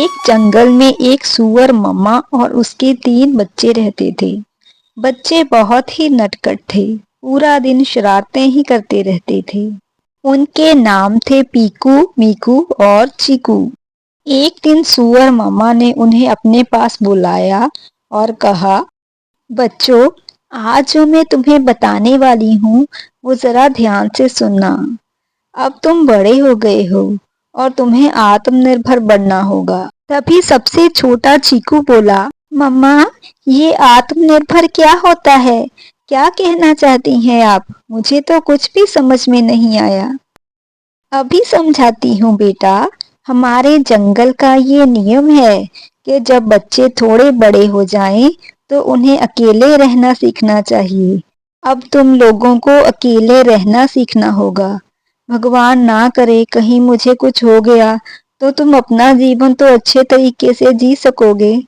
एक जंगल में एक सूअर मम्मा और उसके 3 बच्चे रहते थे। बच्चे बहुत ही नटखट थे, पूरा दिन शरारतें ही करते रहते थे। उनके नाम थे पीकू, मीकू और चीकू। एक दिन सूअर मम्मा ने उन्हें अपने पास बुलाया और कहा, बच्चों, आज जो मैं तुम्हें बताने वाली हूँ वो जरा ध्यान से सुनना। अब तुम बड़े हो गए हो और तुम्हें आत्मनिर्भर बनना होगा। तभी सबसे छोटा चीकू बोला, मम्मा, ये आत्मनिर्भर क्या होता है? क्या कहना चाहती हैं आप? मुझे तो कुछ भी समझ में नहीं आया। अभी समझाती हूँ बेटा। हमारे जंगल का ये नियम है कि जब बच्चे थोड़े बड़े हो जाएं तो उन्हें अकेले रहना सीखना चाहिए। अब तुम लोगों को अकेले रहना सीखना होगा। भगवान ना करे कहीं मुझे कुछ हो गया तो तुम अपना जीवन तो अच्छे तरीके से जी सकोगे।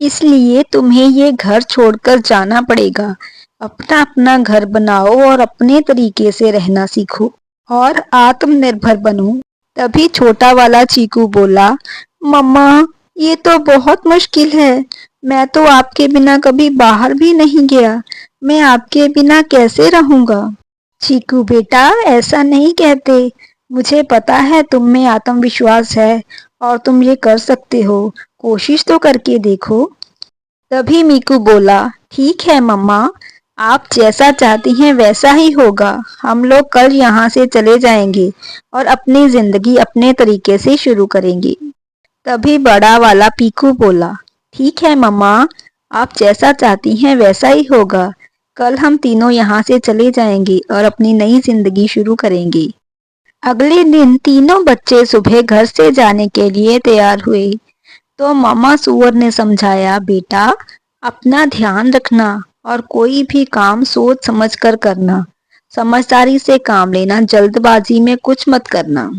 इसलिए तुम्हें ये घर छोड़कर जाना पड़ेगा। अपना अपना घर बनाओ और अपने तरीके से रहना सीखो और आत्मनिर्भर बनो। तभी छोटा वाला चीकू बोला, मम्मा, ये तो बहुत मुश्किल है। मैं तो आपके बिना कभी बाहर भी नहीं गया। मैं आपके बिना कैसे रहूंगा? चीकू बेटा, ऐसा नहीं कहते। मुझे पता है तुम में आत्मविश्वास है और तुम ये कर सकते हो। कोशिश तो करके देखो। तभी मीकू बोला, ठीक है मम्मा, आप जैसा चाहती हैं वैसा ही होगा। हम लोग कल यहाँ से चले जाएंगे और अपनी जिंदगी अपने तरीके से शुरू करेंगे। तभी बड़ा वाला पीकू बोला, ठीक है मम्मा, आप जैसा चाहती हैं वैसा ही होगा। कल हम तीनों यहाँ से चले जाएंगे और अपनी नई जिंदगी शुरू करेंगे। अगले दिन तीनों बच्चे सुबह घर से जाने के लिए तैयार हुए। तो मामा सूअर ने समझाया, बेटा, अपना ध्यान रखना और कोई भी काम सोच समझ कर करना। समझदारी से काम लेना, जल्दबाजी में कुछ मत करना।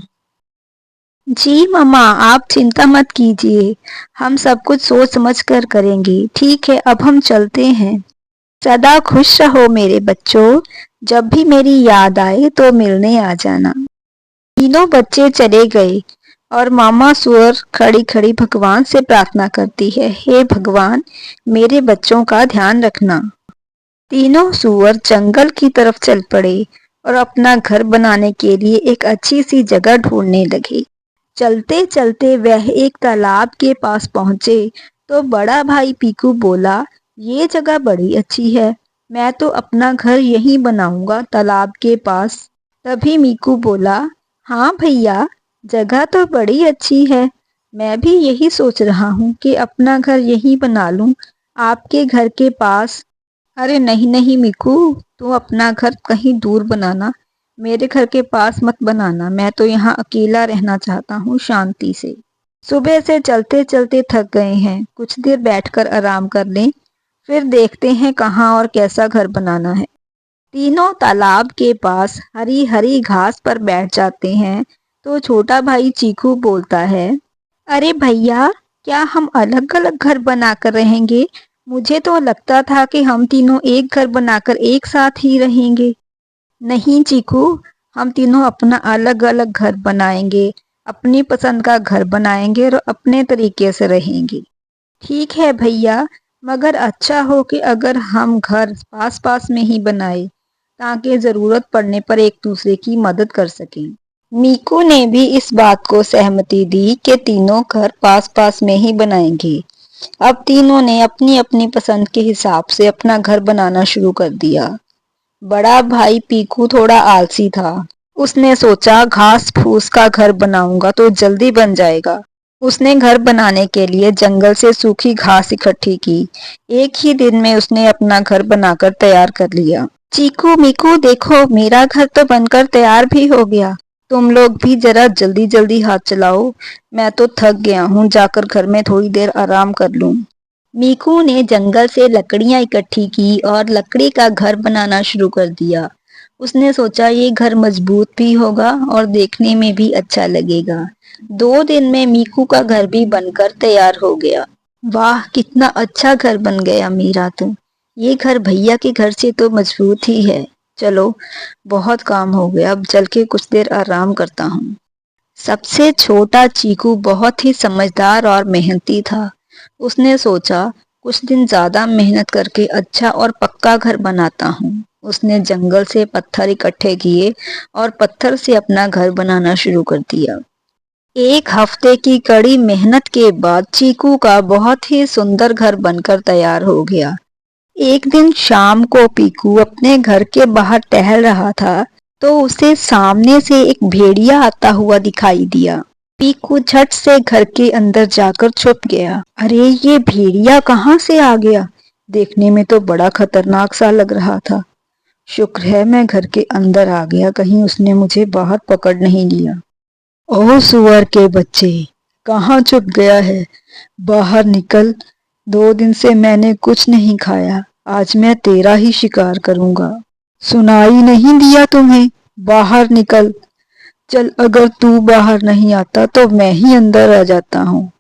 जी मामा, आप चिंता मत कीजिए। हम सब कुछ सोच समझ कर करेंगे। ठीक है, अब हम चलते हैं। सदा खुश रहो मेरे बच्चों। जब भी मेरी याद आए तो मिलने आ जाना। तीनों बच्चे चले गए और मामा सुअर खड़ी खड़ी भगवान से प्रार्थना करती है, हे भगवान, मेरे बच्चों का ध्यान रखना। तीनों सुअर जंगल की तरफ चल पड़े और अपना घर बनाने के लिए एक अच्छी सी जगह ढूंढने लगे। चलते चलते वह एक तालाब के पास पहुंचे तो बड़ा भाई पीकू बोला, ये जगह बड़ी अच्छी है। मैं तो अपना घर यहीं बनाऊंगा, तालाब के पास। तभी मीकू बोला, हाँ भैया, जगह तो बड़ी अच्छी है। मैं भी यही सोच रहा हूँ कि अपना घर यहीं बना लूं, आपके घर के पास। अरे नहीं नहीं मीकू, तू अपना घर कहीं दूर बनाना, मेरे घर के पास मत बनाना। मैं तो यहाँ अकेला रहना चाहता हूँ, शांति से। सुबह से चलते चलते थक गए हैं, कुछ देर बैठकर आराम कर लें, फिर देखते हैं कहाँ और कैसा घर बनाना है। तीनों तालाब के पास हरी हरी घास पर बैठ जाते हैं तो छोटा भाई चीकू बोलता है, अरे भैया, क्या हम अलग अलग घर बनाकर रहेंगे? मुझे तो लगता था कि हम तीनों एक घर बनाकर एक साथ ही रहेंगे। नहीं चीकू, हम तीनों अपना अलग अलग घर बनाएंगे, अपनी पसंद का घर बनाएंगे और अपने तरीके से रहेंगे। ठीक है भैया, मगर अच्छा हो कि अगर हम घर पास पास में ही बनाए ताकि जरूरत पड़ने पर एक दूसरे की मदद कर सकें। मीकू ने भी इस बात को सहमति दी कि तीनों घर पास पास में ही बनाएंगे। अब तीनों ने अपनी अपनी पसंद के हिसाब से अपना घर बनाना शुरू कर दिया। बड़ा भाई पीकू थोड़ा आलसी था। उसने सोचा, घास फूस का घर बनाऊंगा तो जल्दी बन जाएगा। उसने घर बनाने के लिए जंगल से सूखी घास इकट्ठी की। एक ही दिन में उसने अपना घर बनाकर तैयार कर लिया। चीकू, मीकू, देखो, मेरा घर तो बनकर तैयार भी हो गया। तुम लोग भी जरा जल्दी जल्दी हाथ चलाओ। मैं तो थक गया हूँ, जाकर घर में थोड़ी देर आराम कर लूं। मीकू ने जंगल से लकड़ियां इकट्ठी की और लकड़ी का घर बनाना शुरू कर दिया। उसने सोचा ये घर मजबूत भी होगा और देखने में भी अच्छा लगेगा। 2 दिन में मीकू का घर भी बनकर तैयार हो गया। वाह, कितना अच्छा घर बन गया मेरा तो। ये घर भैया के घर से तो मजबूत ही है। चलो, बहुत काम हो गया, अब चल के कुछ देर आराम करता हूँ। सबसे छोटा चीकू बहुत ही समझदार और मेहनती था। उसने सोचा, कुछ दिन ज्यादा मेहनत करके अच्छा और पक्का घर बनाता हूँ। उसने जंगल से पत्थर इकट्ठे किए और पत्थर से अपना घर बनाना शुरू कर दिया। एक हफ्ते की कड़ी मेहनत के बाद चीकू का बहुत ही सुंदर घर बनकर तैयार हो गया। एक दिन शाम को पीकू अपने घर के बाहर टहल रहा था, तो उसे सामने से एक भेड़िया आता हुआ दिखाई दिया। पीकू झट से घर के अंदर जाकर छुप गया। अरे, ये भेड़िया कहाँ से आ गया? देखने में तो बड़ा खतरनाक सा लग रहा था। शुक्र है मैं घर के अंदर आ गया, कहीं उसने मुझे बाहर पकड़ नहीं लिया। ओह सुअर के बच्चे, कहाँ छुप गया है? बाहर निकल। 2 दिन से मैंने कुछ नहीं खाया, आज मैं तेरा ही शिकार करूंगा। सुनाई नहीं दिया तुम्हें? बाहर निकल। चल, अगर तू बाहर नहीं आता तो मैं ही अंदर आ जाता हूँ।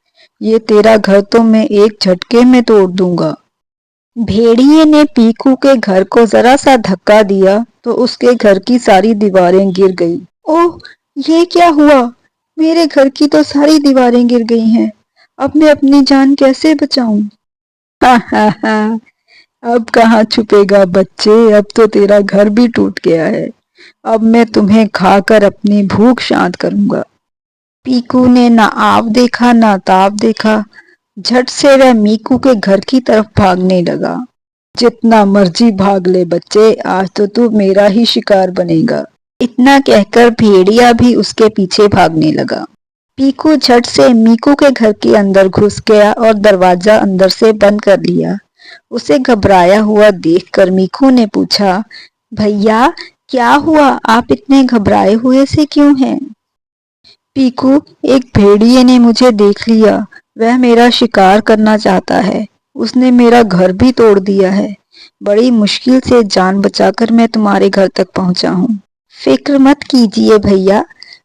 ये तेरा घर तो मैं एक झटके में तोड़ दूंगा। भेड़िए ने पीकू के घर को जरा सा धक्का दिया तो उसके घर की सारी दीवारें गिर गई। ओह, ये क्या हुआ? मेरे घर की तो सारी दीवारें गिर गई हैं। अब मैं अपनी जान कैसे बचाऊं? हा हा हा, अब कहाँ छुपेगा बच्चे, अब तो तेरा घर भी टूट गया है। अब मैं तुम्हें खाकर अपनी भूख शांत करूंगा। पीकू ने ना आप देखा ना ताप देखा, झट से वह मीकू के घर की तरफ भागने लगा। जितना मर्जी भाग ले बच्चे, आज तो तू मेरा ही शिकार बनेगा। इतना कहकर भेड़िया भी उसके पीछे भागने लगा। पीकू झट से मीकू के घर के अंदर घुस गया और दरवाजा अंदर से बंद कर लिया। उसे घबराया हुआ देखकर मीकू ने पूछा, भैया क्या हुआ? आप इतने घबराए हुए से क्यों हैं? पीकू, एक भेड़िए ने मुझे देख लिया। वह मेरा शिकार करना चाहता है। उसने मेरा घर भी तोड़ दिया है। बड़ी मुश्किल से जान बचाकर मैं तुम्हारे घर तक पहुंचा हूँ। फिक्र मत कीजिए भैया,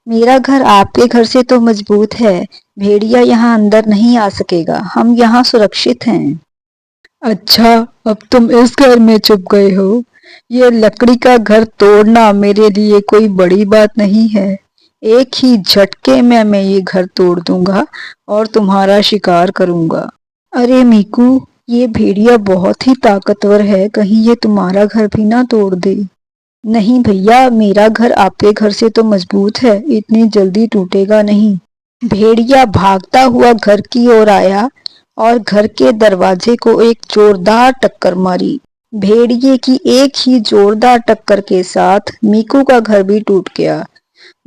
मेरा घर आपके घर से तो मजबूत है। भेड़िया यहाँ अंदर नहीं आ सकेगा, हम यहाँ सुरक्षित हैं। अच्छा, अब तुम इस घर में छुप गए हो। ये लकड़ी का घर तोड़ना मेरे लिए कोई बड़ी बात नहीं है। एक ही झटके में मैं ये घर तोड़ दूंगा और तुम्हारा शिकार करूंगा। अरे मीकू, ये भेड़िया बहुत ही ताकतवर है, कहीं ये तुम्हारा घर भी ना तोड़ दे। नहीं भैया, मेरा घर आपके घर से तो मजबूत है, इतनी जल्दी टूटेगा नहीं। भेड़िया भागता हुआ घर की ओर आया और घर के दरवाजे को एक जोरदार टक्कर मारी। भेड़िए की एक ही जोरदार टक्कर के साथ मीकू का घर भी टूट गया।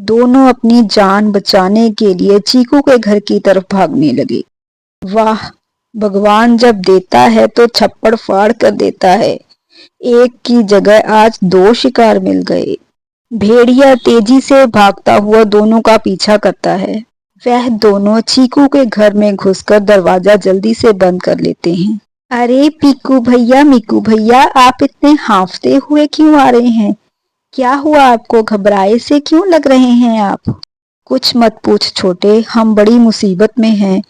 दोनों अपनी जान बचाने के लिए चीकू के घर की तरफ भागने लगे। वाह, भगवान जब देता है तो छप्पड़ फाड़ कर देता है। एक की जगह आज 2 शिकार मिल गए। भेड़िया तेजी से भागता हुआ दोनों का पीछा करता है। वह दोनों चीकू के घर में घुसकर दरवाजा जल्दी से बंद कर लेते हैं। अरे पीकू भैया, मीकू भैया, आप इतने हांफते हुए क्यों आ रहे हैं? क्या हुआ आपको? घबराए से क्यों लग रहे हैं आप? कुछ मत पूछ छोटे, हम बड़ी मुसीबत में हैं।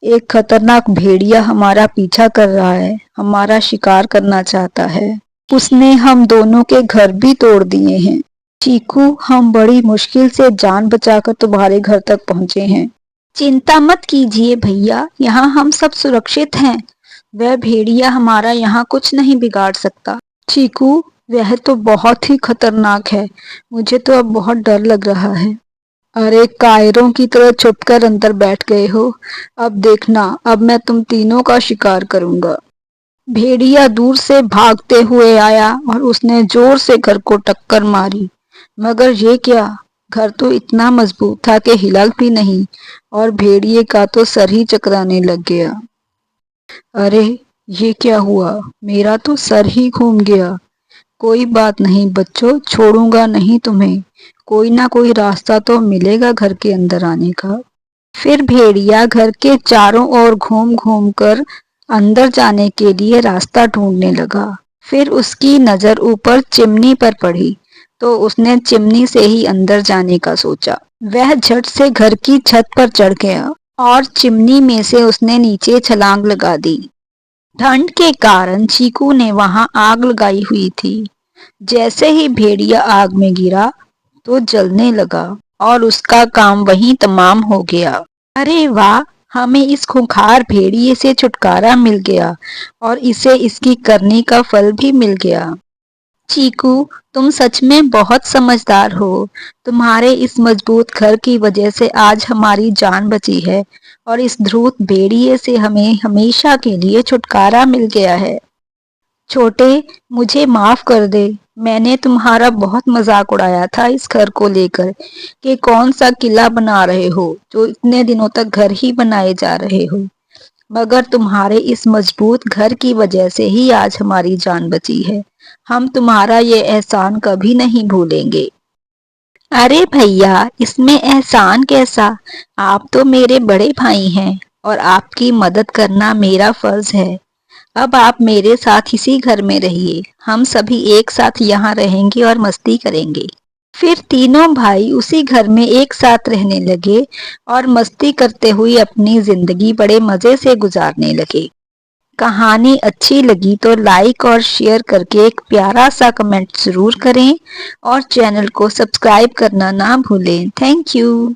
एक खतरनाक भेड़िया हमारा पीछा कर रहा है, हमारा शिकार करना चाहता है। उसने हम दोनों के घर भी तोड़ दिए हैं। चीकू, हम बड़ी मुश्किल से जान बचाकर तुम्हारे घर तक पहुंचे हैं। चिंता मत कीजिए भैया, यहाँ हम सब सुरक्षित हैं। वह भेड़िया हमारा यहाँ कुछ नहीं बिगाड़ सकता। चीकू, वह तो बहुत ही खतरनाक है, मुझे तो अब बहुत डर लग रहा है। अरे कायरों की तरह छुपकर अंदर बैठ गए हो। अब देखना, अब मैं तुम तीनों का शिकार करूंगा। भेड़िया दूर से भागते हुए आया और उसने जोर से घर को टक्कर मारी, मगर ये क्या, घर तो इतना मजबूत था कि हिला भी नहीं और भेड़िए का तो सर ही चकराने लग गया। अरे, ये क्या हुआ? मेरा तो सर ही घूम गया। कोई बात नहीं बच्चों, छोड़ूंगा नहीं तुम्हें। कोई ना कोई रास्ता तो मिलेगा घर के अंदर आने का। फिर भेड़िया घर के चारों ओर घूम घूम कर अंदर जाने के लिए रास्ता ढूंढने लगा। फिर उसकी नजर ऊपर चिमनी पर पड़ी तो उसने चिमनी से ही अंदर जाने का सोचा। वह झट से घर की छत पर चढ़ गया और चिमनी में से उसने नीचे छलांग लगा दी। ठंड के कारण चीकू ने वहां आग लगाई हुई थी। जैसे ही भेड़िया आग में गिरा तो जलने लगा। और उसका काम वहीं तमाम हो गया। अरे वाह, हमें इस खूंखार भेड़िए से छुटकारा मिल गया और इसे इसकी करनी का फल भी मिल गया। चीकू, तुम सच में बहुत समझदार हो। तुम्हारे इस मजबूत घर की वजह से आज हमारी जान बची है और इस धूर्त भेड़िए से हमें हमेशा के लिए छुटकारा मिल गया है। छोटे, मुझे माफ कर दे। मैंने तुम्हारा बहुत मजाक उड़ाया था इस घर को लेकर कि कौन सा किला बना रहे हो जो इतने दिनों तक घर ही बनाए जा रहे हो। मगर तुम्हारे इस मजबूत घर की वजह से ही आज हमारी जान बची है। हम तुम्हारा ये एहसान कभी नहीं भूलेंगे। अरे भैया, इसमें एहसान कैसा? आप तो मेरे बड़े भाई हैं और आपकी मदद करना मेरा फर्ज है। अब आप मेरे साथ इसी घर में रहिए। हम सभी एक साथ यहाँ रहेंगे और मस्ती करेंगे। फिर तीनों भाई उसी घर में एक साथ रहने लगे और मस्ती करते हुए अपनी जिंदगी बड़े मजे से गुजारने लगे। कहानी अच्छी लगी तो लाइक और शेयर करके एक प्यारा सा कमेंट जरूर करें और चैनल को सब्सक्राइब करना ना भूलें। Thank you.